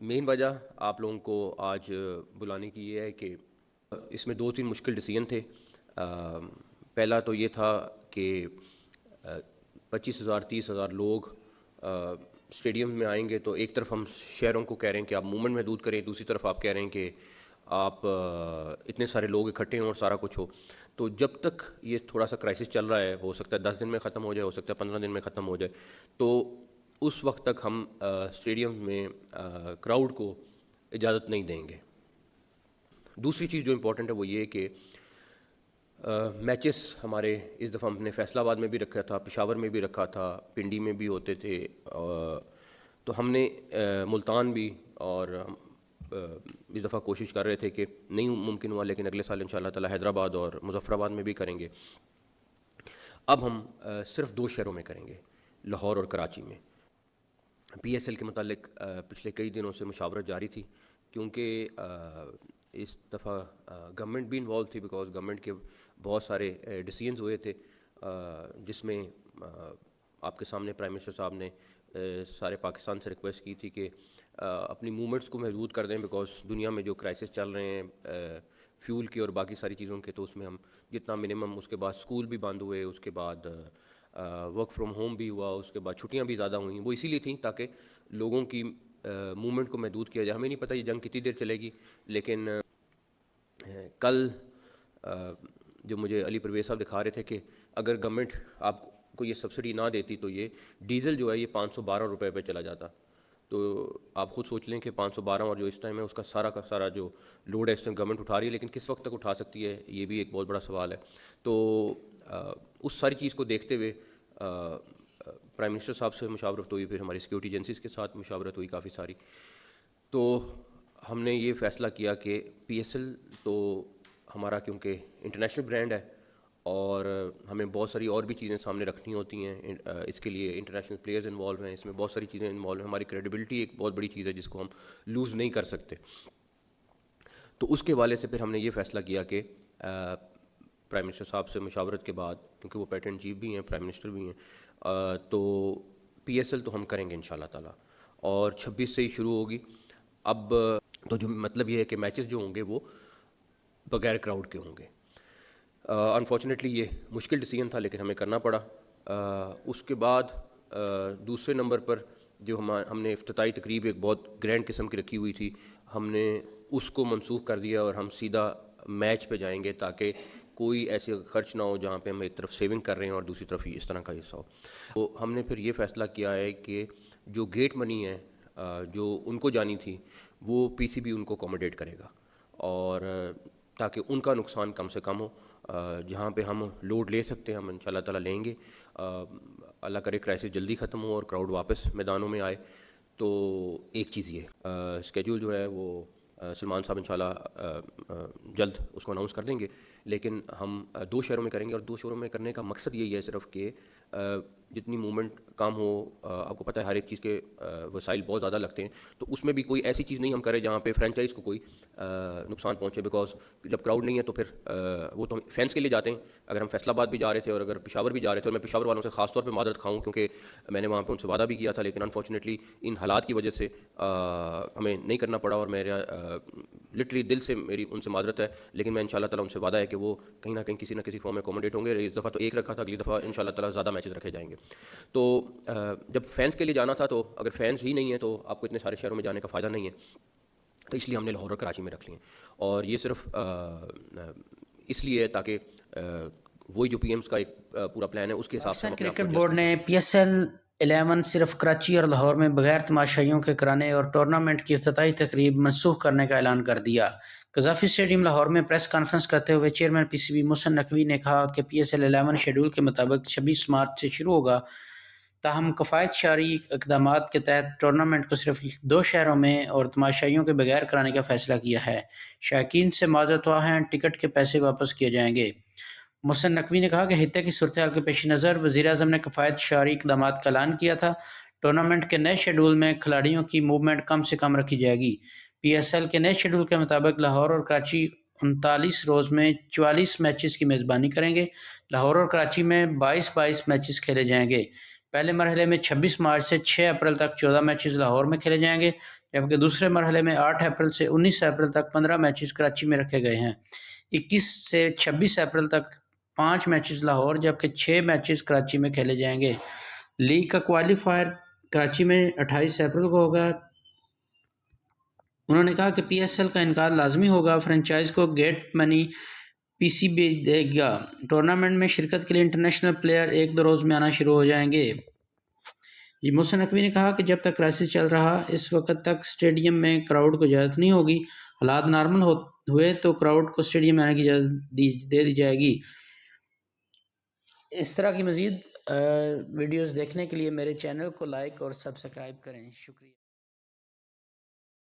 مین وجہ آپ لوگوں کو آج بلانے کی یہ ہے کہ اس میں 2-3 مشکل ڈیسیجن تھے۔ پہلا تو یہ تھا کہ 25,000 30,000 لوگ اسٹیڈیم میں آئیں گے، تو ایک طرف ہم شہروں کو کہہ رہے ہیں کہ آپ موومنٹ محدود کریں، دوسری طرف آپ کہہ رہے ہیں کہ آپ اتنے سارے لوگ اکٹھے ہوں اور سارا کچھ ہو۔ تو جب تک یہ تھوڑا سا کرائسس چل رہا ہے، ہو سکتا ہے 10 دن میں ختم ہو جائے، ہو سکتا ہے 15 دن میں ختم ہو جائے، تو اس وقت تک ہم اسٹیڈیم میں کراؤڈ کو اجازت نہیں دیں گے۔ دوسری چیز جو امپورٹنٹ ہے وہ یہ کہ میچز ہمارے اس دفعہ ہم نے فیصل آباد میں بھی رکھا تھا، پشاور میں بھی رکھا تھا، پنڈی میں بھی ہوتے تھے، تو ہم نے ملتان بھی، اور ہم اس دفعہ کوشش کر رہے تھے کہ نہیں ممکن ہوا، لیکن اگلے سال انشاءاللہ تعالی حیدرآباد اور مظفر آباد میں بھی کریں گے۔ اب ہم صرف 2 شہروں میں کریں گے، لاہور اور کراچی میں۔ پی ایس ایل کے متعلق پچھلے کئی دنوں سے مشاورت جاری تھی، کیونکہ اس دفعہ گورنمنٹ بھی انوالو تھی، بیکاز گورنمنٹ کے بہت سارے ڈیسیجنز ہوئے تھے، جس میں آپ کے سامنے پرائم منسٹر صاحب نے سارے پاکستان سے ریکویسٹ کی تھی کہ اپنی موومنٹس کو محدود کر دیں، بیکاز دنیا میں جو کرائسس چل رہے ہیں فیول کے اور باقی ساری چیزوں کے، تو اس میں ہم جتنا منیمم، اس کے بعد اسکول بھی بند ہوئے، اس کے بعد ورک فرام ہوم بھی ہوا، اس کے بعد چھٹیاں بھی زیادہ ہوئیں، وہ اسی لیے تھیں تاکہ لوگوں کی موومنٹ کو محدود کیا جائے۔ ہمیں نہیں پتہ یہ جنگ کتنی دیر چلے گی، لیکن کل جو مجھے علی پرویز صاحب دکھا رہے تھے کہ اگر گورنمنٹ آپ کو یہ سبسڈی نہ دیتی تو یہ ڈیزل جو ہے یہ 512 روپے پہ چلا جاتا۔ تو آپ خود سوچ لیں کہ 512 اور جو اس ٹائم ہے اس کا سارا جو لوڈ ہے اس ٹائم گورنمنٹ اٹھا رہی ہے، لیکن کس وقت تک اٹھا سکتی ہے، یہ بھی ایک بہت بڑا سوال ہے۔ تو اس ساری چیز کو دیکھتے ہوئے پرائم منسٹر صاحب سے مشاورت ہوئی، پھر ہماری سیکورٹی ایجنسیز کے ساتھ مشاورت ہوئی کافی ساری، تو ہم نے یہ فیصلہ کیا کہ پی ایس ایل تو ہمارا کیونکہ انٹرنیشنل برانڈ ہے اور ہمیں بہت ساری اور بھی چیزیں سامنے رکھنی ہوتی ہیں، اس کے لیے انٹرنیشنل پلیئرز انوالو ہیں، اس میں بہت ساری چیزیں انوالو ہیں، ہماری کریڈیبلٹی ایک بہت بڑی چیز ہے جس کو ہم لوز نہیں کر سکتے۔ تو اس کے حوالے سے پھر ہم نے یہ فیصلہ کیا کہ پرائم منسٹر صاحب سے مشاورت کے بعد، کیونکہ وہ پیٹرن چیف بھی ہیں، پرائم منسٹر بھی ہیں، تو پی ایس ایل تو ہم کریں گے انشاءاللہ تعالیٰ، اور 26 سے ہی شروع ہوگی۔ اب تو جو مطلب یہ ہے کہ میچز جو ہوں گے وہ بغیر کراؤڈ کے ہوں گے۔ انفارچونیٹلی یہ مشکل ڈیسیجن تھا، لیکن ہمیں کرنا پڑا۔ اس کے بعد دوسرے نمبر پر جو ہم نے افتتاحی تقریب ایک بہت گرینڈ قسم کی رکھی ہوئی تھی، ہم نے اس کو منسوخ کر دیا اور ہم سیدھا میچ پہ جائیں گے، تاکہ کوئی ایسے خرچ نہ ہو جہاں پہ ہم ایک طرف سیونگ کر رہے ہیں اور دوسری طرف اس طرح کا حصہ ہو۔ تو ہم نے پھر یہ فیصلہ کیا ہے کہ جو گیٹ منی ہے جو ان کو جانی تھی وہ پی سی بی ان کو اکوموڈیٹ کرے گا، اور تاکہ ان کا نقصان کم سے کم ہو۔ جہاں پہ ہم لوڈ لے سکتے ہیں ہم انشاءاللہ تعالیٰ لیں گے، اللہ کرے کرائسس جلدی ختم ہو اور کراؤڈ واپس میدانوں میں آئے۔ تو ایک چیز یہ اسکیجول جو ہے وہ سلمان صاحب انشاءاللہ جلد اس کو اناؤنس کر دیں گے، لیکن ہم 2 شہروں میں کریں گے، اور 2 شہروں میں کرنے کا مقصد یہی ہے صرف کہ جتنی موومنٹ کام ہو، آپ کو پتہ ہے ہر ایک چیز کے وسائل بہت زیادہ لگتے ہیں، تو اس میں بھی کوئی ایسی چیز نہیں ہم کریں جہاں پہ فرینچائز کو کوئی نقصان پہنچے، بیکاز جب کراؤڈ نہیں ہے تو پھر وہ تو ہم فینس کے لیے جاتے ہیں۔ اگر ہم فیصل آباد بھی جا رہے تھے اور اگر پشاور بھی جا رہے تھے، اور میں پشاور والوں سے خاص طور پہ معذرت خواہوں کیونکہ میں نے وہاں پہ ان سے وعدہ بھی کیا تھا، لیکن انفارچونیٹلی ان حالات کی وجہ سے ہمیں نہیں کرنا پڑا، اور میرا لٹرلی دل سے میری ان سے معذرت ہے، لیکن میں انشاءاللہ تعالیٰ ان سے وعدہ ہے کہ وہ کہیں نہ کہیں کسی نہ کسی فارم میں اکوموڈیٹ ہوں گے۔ اس دفعہ تو 1 رکھا تھا، اگلی دفعہ انشاءاللہ تعالیٰ زیادہ میچز رکھے جائیں گے۔ تو جب فینس کے لیے جانا تھا، تو اگر فینس ہی نہیں ہے تو آپ کو اتنے سارے شہروں میں جانے کا فائدہ نہیں ہے، تو اس لیے ہم نے لاہور اور کراچی میں رکھ لیے، اور یہ صرف اس لیے ہے تاکہ وہی جو پی ایمز کا ایک پورا پلان ہے اس کے حساب سے پاکستان کرکٹ بورڈ نے پی ایس ایل 11 صرف کراچی اور لاہور میں بغیر تماشائیوں کے کرانے اور ٹورنامنٹ کی افتتاحی تقریب منسوخ کرنے کا اعلان کر دیا۔ قذافی اسٹیڈیم لاہور میں پریس کانفرنس کرتے ہوئے chairman P C B Mohsin Naqvi نے کہا کہ پی ایس ایل 11 شیڈول کے مطابق 26 مارچ سے شروع ہوگا، تاہم کفایت شرعی اقدامات کے تحت ٹورنامنٹ کو صرف 2 شہروں میں اور تماشائیوں کے بغیر کرانے کا فیصلہ کیا ہے۔ شائقین سے معذرت خواہ ہیں، ٹکٹ کے پیسے واپس کیے جائیں گے۔ محسن نقوی نے کہا کہ خطے کی صورتحال کے پیش نظر وزیراعظم نے کفایت شرعی اقدامات کا اعلان کیا تھا۔ ٹورنامنٹ کے نئے شیڈول میں کھلاڑیوں کی موومنٹ کم سے کم رکھی جائے گی۔ پی ایس ایل کے نئے شیڈول کے مطابق لاہور اور کراچی 39 روز میں 44 میچز کی میزبانی کریں گے۔ لاہور اور کراچی میں 22 میچز کھیلے جائیں گے۔ پہلے مرحلے میں 26 مارچ سے 6 اپریل تک 14 میچز لاہور میں کھیلے جائیں گے، جبکہ دوسرے مرحلے میں 8 اپریل سے 19 اپریل تک 15 میچز کراچی میں رکھے گئے ہیں۔ 21 سے 26 اپریل تک 5 میچز لاہور جبکہ 6 میچز کراچی میں کھیلے جائیں گے۔ لیگ کا کوالیفائر کراچی میں 28 اپریل کو ہوگا۔ انہوں نے کہا کہ پی ایس ایل کا انعقاد لازمی ہوگا، فرنچائز کو گیٹ منی پی سی بی دے گا۔ ٹورنامنٹ میں شرکت کے لیے انٹرنیشنل پلیئر 1-2 روز میں آنا شروع ہو جائیں گے۔ محسن نقوی نے کہا کہ جب تک کرائسس چل رہا اس وقت تک سٹیڈیم میں کراؤڈ کو اجازت نہیں ہوگی، حالات نارمل ہوئے تو کراؤڈ کو سٹیڈیم میں آنے کی اجازت دے دی جائے گی۔ اس طرح کی مزید ویڈیوز دیکھنے کے لیے میرے چینل کو لائک اور سبسکرائب کریں۔ شکریہ۔